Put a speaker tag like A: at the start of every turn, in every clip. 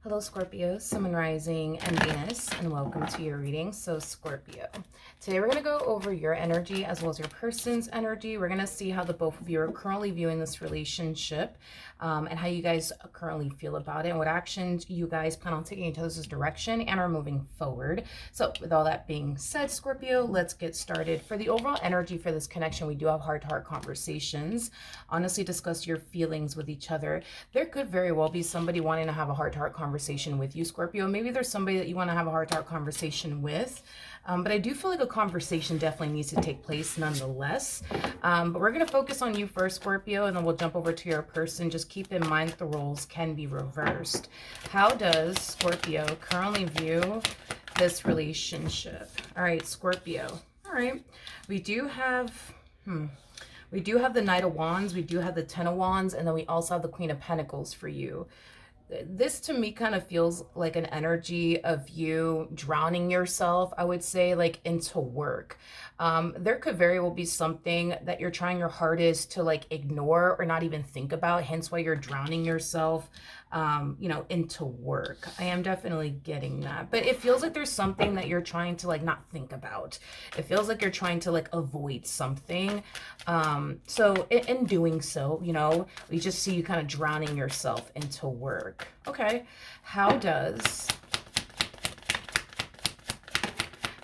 A: Hello Scorpio, Sun, Moon, Rising, and Venus, and welcome to your reading. So Scorpio, today we're going to go over your energy as well as your person's energy. We're going to see how the both of you are currently viewing this relationship, and how you guys currently feel about it, and what actions you guys plan on taking in each other's direction and are moving forward. So with all that being said, Scorpio, let's get started. For the overall energy for this connection, we do have heart-to-heart conversations. Honestly, discuss your feelings with each other. There could very well be somebody wanting to have a heart-to-heart conversation with you, Scorpio. Maybe there's somebody that you want to have a heart-to-heart conversation with. But I do feel like a conversation definitely needs to take place nonetheless. But we're going to focus on you first, Scorpio, and then we'll jump over to your person. Just keep in mind that the roles can be reversed. How does Scorpio currently view this relationship? All right, Scorpio. All right. We do have the Knight of Wands, we do have the Ten of Wands, and then we also have the Queen of Pentacles for you. This to me kind of feels like an energy of you drowning yourself, I would say, like into work. There could very well be something that you're trying your hardest to like ignore or not even think about, hence why you're drowning yourself into work. I am definitely getting that, but it feels like there's something that you're trying to like not think about. It feels like you're trying to like avoid something. So in doing so, we just see you kind of drowning yourself into work. Okay, how does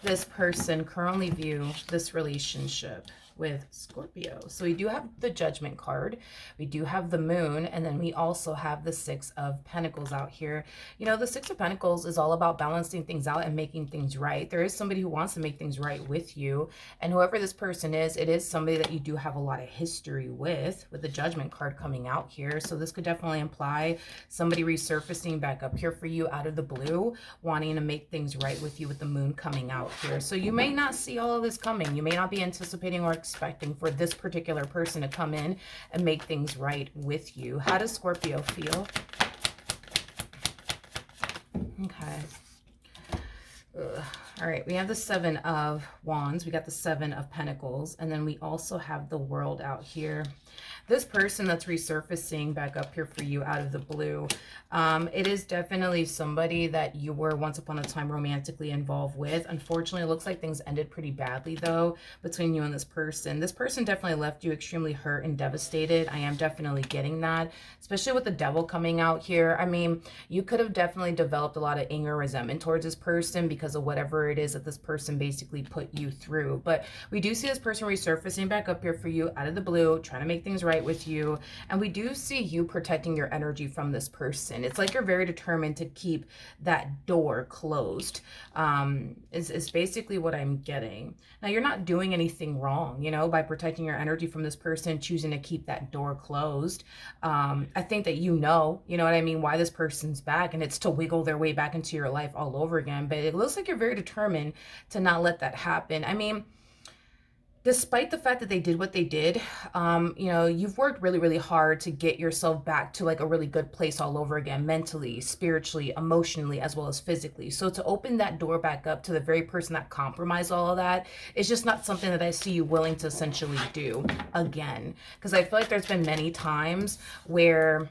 A: this person currently view this relationship with Scorpio? So we do have the Judgment card, we do have the Moon, and then we also have the Six of Pentacles out here. The Six of Pentacles is all about balancing things out and making things right. There is somebody who wants to make things right with you, and whoever this person is, it is somebody that you do have a lot of history with the Judgment card coming out here. So this could definitely imply somebody resurfacing back up here for you out of the blue, wanting to make things right with you with the Moon coming out here. So you may not see all of this coming. You may not be anticipating or expecting for this particular person to come in and make things right with you. How does Scorpio feel? Okay. All right, we have the Seven of Wands, we got the Seven of Pentacles, and then we also have the World out here. This person that's resurfacing back up here for you out of the blue, it is definitely somebody that you were once upon a time romantically involved with. Unfortunately, it looks like things ended pretty badly, though, between you and this person. This person definitely left you extremely hurt and devastated. I am definitely getting that, especially with the Devil coming out here. I mean, you could have definitely developed a lot of anger, resentment towards this person because of whatever it is that this person basically put you through. But we do see this person resurfacing back up here for you out of the blue, trying to make things right with you, and we do see you protecting your energy from this person. It's like you're very determined to keep that door closed, is basically what I'm getting. Now, you're not doing anything wrong, by protecting your energy from this person, choosing to keep that door closed. I think that you know what I mean, why this person's back, and it's to wiggle their way back into your life all over again. But it looks like you're very determined to not let that happen. I mean, despite the fact that they did what they did, you've worked really, really hard to get yourself back to like a really good place all over again, mentally, spiritually, emotionally, as well as physically. So to open that door back up to the very person that compromised all of that is just not something that I see you willing to essentially do again. Because I feel like there's been many times where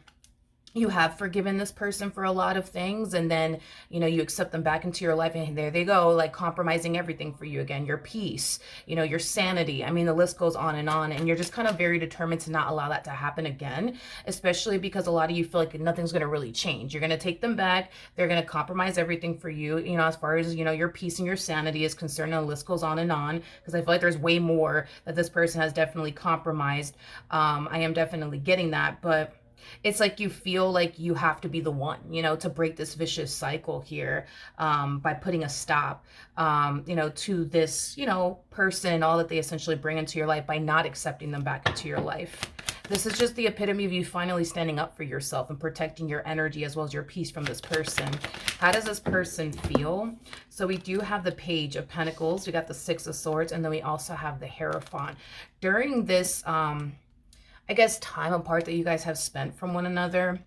A: you have forgiven this person for a lot of things, and then you accept them back into your life, and there they go, like compromising everything for you again, your peace, your sanity. I mean, the list goes on, and you're just kind of very determined to not allow that to happen again, especially because a lot of you feel like nothing's going to really change. You're going to take them back, they're going to compromise everything for you, as far as your peace and your sanity is concerned, and the list goes on, because I feel like there's way more that this person has definitely compromised. I am definitely getting that, but it's like you feel like you have to be the one, to break this vicious cycle here, by putting a stop, to this, person, all that they essentially bring into your life, by not accepting them back into your life. This is just the epitome of you finally standing up for yourself and protecting your energy as well as your peace from this person. How does this person feel? So we do have the Page of Pentacles, we got the Six of Swords, and then we also have the Hierophant. During this, I guess, time apart that you guys have spent from one another,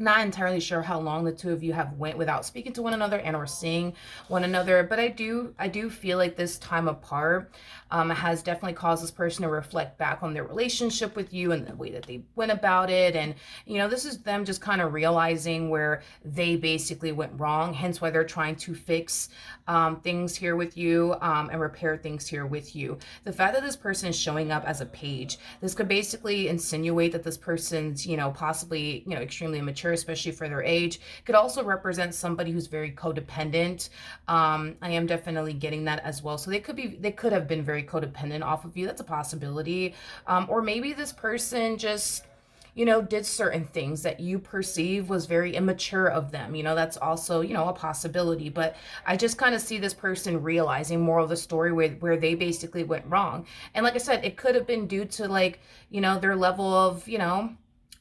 A: Not entirely sure how long the two of you have went without speaking to one another and or seeing one another, but I do feel like this time apart has definitely caused this person to reflect back on their relationship with you and the way that they went about it. And this is them just kind of realizing where they basically went wrong, hence why they're trying to fix things here with you, and repair things here with you. The fact that this person is showing up as a page, this could basically insinuate that this person's possibly extremely immature, especially for their age. Could also represent somebody who's very codependent. I am definitely getting that as well. So they could have been very codependent off of you. That's a possibility. Or maybe this person just did certain things that you perceive was very immature of them. That's also, a possibility. But I just kind of see this person realizing more of the story where they basically went wrong. And like I said, it could have been due to their level of,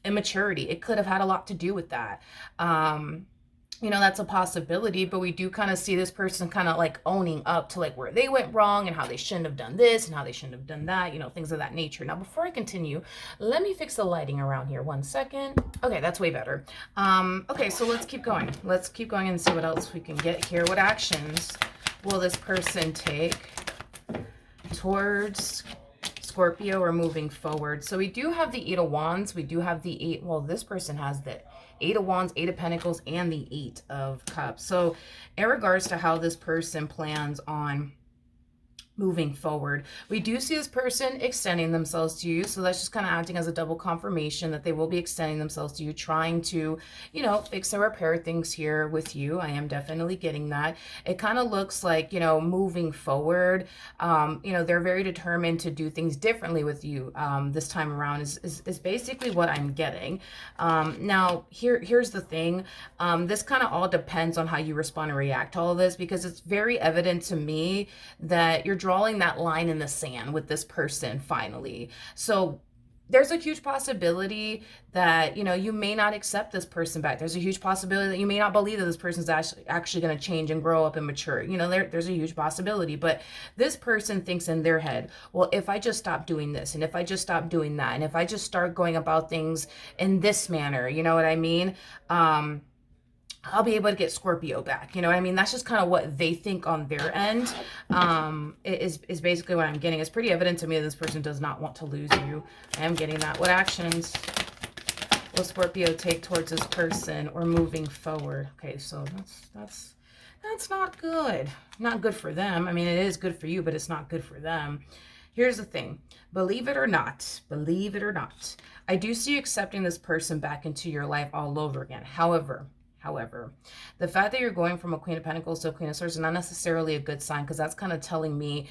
A: immaturity. It could have had a lot to do with that. That's a possibility, but we do kind of see this person kind of owning up to where they went wrong and how they shouldn't have done this and how they shouldn't have done that, things of that nature. Now, before I continue, let me fix the lighting around here. 1 second. Okay, that's way better. Okay, so let's keep going. Let's keep going and see what else we can get here. What actions will this person take towards Scorpio or moving forward? So we do have the Eight of Wands. We do have the eight. Well, this person has the Eight of Wands, Eight of Pentacles, and the Eight of Cups. So in regards to how this person plans on moving forward, we do see this person extending themselves to you. So that's just kind of acting as a double confirmation that they will be extending themselves to you, trying to, fix and repair things here with you. I am definitely getting that. It kind of looks like, moving forward, they're very determined to do things differently with you this time around is basically what I'm getting. Now, here's the thing. This kind of all depends on how you respond and react to all of this, because it's very evident to me that you're drawing that line in the sand with this person finally. So there's a huge possibility that, you may not accept this person back. There's a huge possibility that you may not believe that this person's actually going to change and grow up and mature. There's a huge possibility. But this person thinks in their head, well, if I just stop doing this, and if I just stop doing that, and if I just start going about things in this manner, you know what I mean? I'll be able to get Scorpio back. You know what I mean? That's just kind of what they think on their end. Is basically what I'm getting. It's pretty evident to me that this person does not want to lose you. I am getting that. What actions will Scorpio take towards this person or moving forward? Okay, so that's not good. Not good for them. I mean, it is good for you, but it's not good for them. Here's the thing. Believe it or not, I do see you accepting this person back into your life all over again. However, the fact that you're going from a Queen of Pentacles to a Queen of Swords is not necessarily a good sign, because that's kind of telling me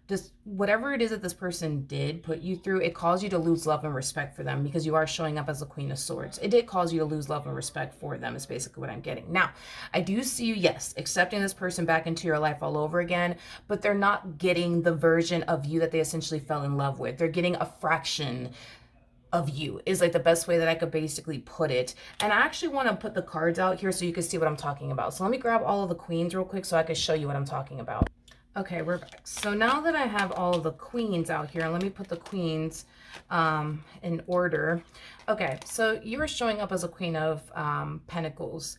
A: just whatever it is that this person did put you through, it caused you to lose love and respect for them, because you are showing up as a Queen of Swords. It did cause you to lose love and respect for them is basically what I'm getting. Now, I do see you, yes, accepting this person back into your life all over again, but they're not getting the version of you that they essentially fell in love with. They're getting a fraction of you is the best way that I could basically put it. And I actually want to put the cards out here so you can see what I'm talking about. So let me grab all of the queens real quick so I can show you what I'm talking about. Okay, we're back. So now that I have all of the queens out here, let me put the queens in order. Okay, so you were showing up as a Queen of Pentacles.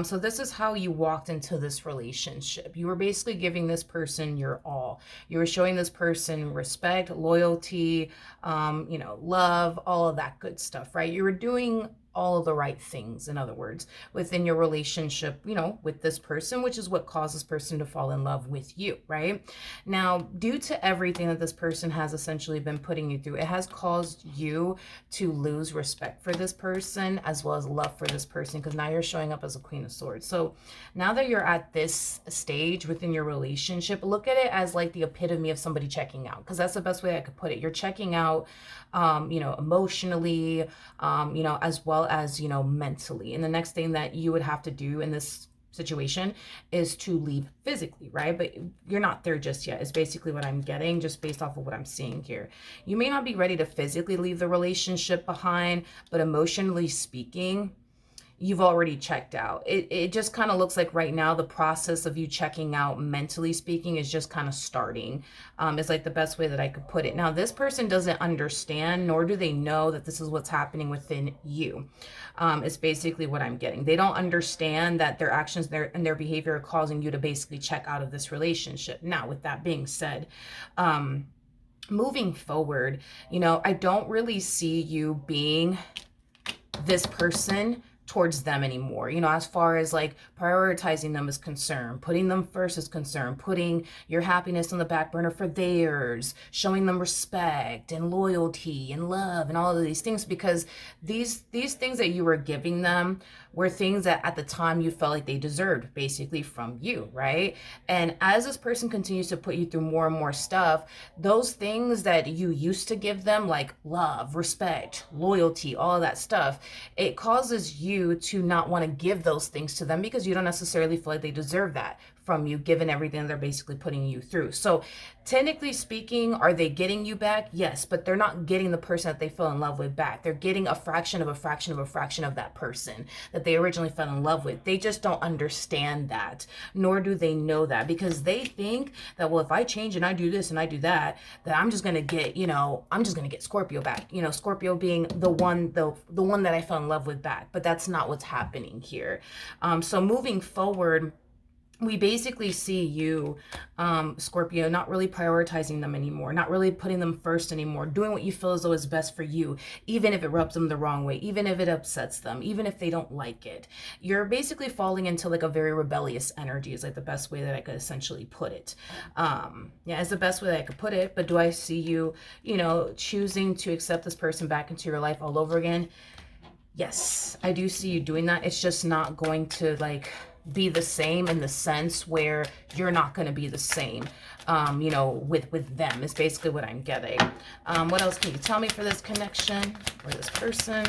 A: So this is how you walked into this relationship. You were basically giving this person your all. You were showing this person respect, loyalty, love, all of that good stuff, right? You were doing all of the right things, in other words, within your relationship, with this person, which is what caused this person to fall in love with you, right? Now, due to everything that this person has essentially been putting you through, it has caused you to lose respect for this person as well as love for this person, because now you're showing up as a Queen of Swords. So now that you're at this stage within your relationship, look at it as the epitome of somebody checking out, because that's the best way I could put it. You're checking out, emotionally, as well as, mentally. And the next thing that you would have to do in this situation is to leave physically, right? But you're not there just yet is basically what I'm getting, just based off of what I'm seeing here. You may not be ready to physically leave the relationship behind, but emotionally speaking, you've already checked out. It just kind of looks like right now the process of you checking out, mentally speaking, is just kind of starting. Is like the best way that I could put it. Now, this person doesn't understand, nor do they know that this is what's happening within you. Is basically what I'm getting. They don't understand that their actions and their behavior are causing you to basically check out of this relationship. Now, with that being said, moving forward, you know, I don't really see you being this person towards them anymore. You know, as far as like prioritizing them is concerned, putting them first is concerned, putting your happiness on the back burner for theirs, showing them respect and loyalty and love and all of these things, because these things that you were giving them were things that at the time you felt like they deserved, basically, from you, right? And as this person continues to put you through more and more stuff, those things that you used to give them, like love, respect, loyalty, all of that stuff, it causes you to not want to give those things to them because you don't necessarily feel like they deserve that from you, given everything they're basically putting you through. So technically speaking, are they getting you back? Yes, but they're not getting the person that they fell in love with back. They're getting a fraction of a fraction of a fraction of that person that they originally fell in love with. They just don't understand that, nor do they know that, because they think that, well, if I change and I do this and I do that, that I'm just going to get, you know, I'm just going to get Scorpio back, you know, Scorpio being the one that I fell in love with back. But that's not what's happening here. So moving forward, we basically see you, Scorpio, not really prioritizing them anymore, not really putting them first anymore, doing what you feel as though is best for you, even if it rubs them the wrong way, even if it upsets them, even if they don't like it. You're basically falling into like a very rebellious energy, is like the best way that I could essentially put it. Yeah, it's the best way that I could put it. But do I see you, you know, choosing to accept this person back into your life all over again? Yes, I do see you doing that. It's just not going to like be the same, in the sense where you're not going to be the same, you know, with them, is basically what I'm getting. What else can you tell me for this connection or this person?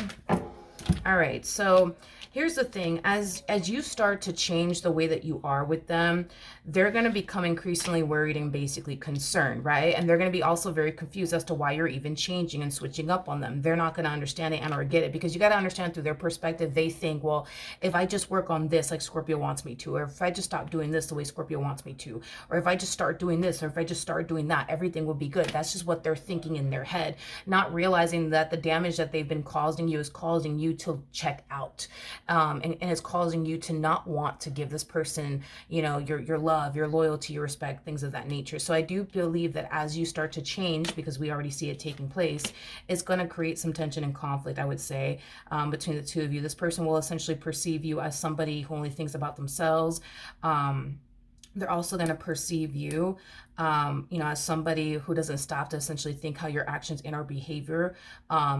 A: All right, so here's the thing. As you start to change the way that you are with them, they're going to become increasingly worried and basically concerned, right? And they're going to be also very confused as to why you're even changing and switching up on them. They're not going to understand it and or get it, because you got to understand, through their perspective, they think, well, if I just work on this like Scorpio wants me to, or if I just stop doing this the way Scorpio wants me to, or if I just start doing this, or if I just start doing that, everything will be good. That's just what they're thinking in their head, not realizing that the damage that they've been causing you is causing you to check out. And it's causing you to not want to give this person, you know, your love, your loyalty, your respect, things of that nature. So I do believe that as you start to change, because we already see it taking place, it's going to create some tension and conflict, I would say, between the two of you. This person will essentially perceive you as somebody who only thinks about themselves. They're also going to perceive you, you know, as somebody who doesn't stop to essentially think how your actions and our behavior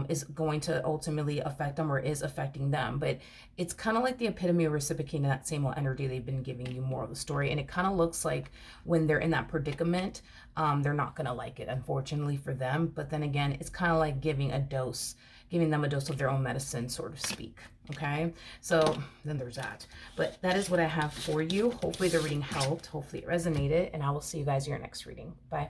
A: is going to ultimately affect them, or is affecting them. But it's kind of like the epitome of reciprocating that same old energy they've been giving you, more of the story. And it kind of looks like when they're in that predicament, they're not going to like it, unfortunately for them. But then again, it's kind of like giving them a dose of their own medicine, so to speak. Okay, so then there's that. But that is what I have for you. Hopefully the reading helped. Hopefully it resonated. And I will see you guys in your next reading. Bye.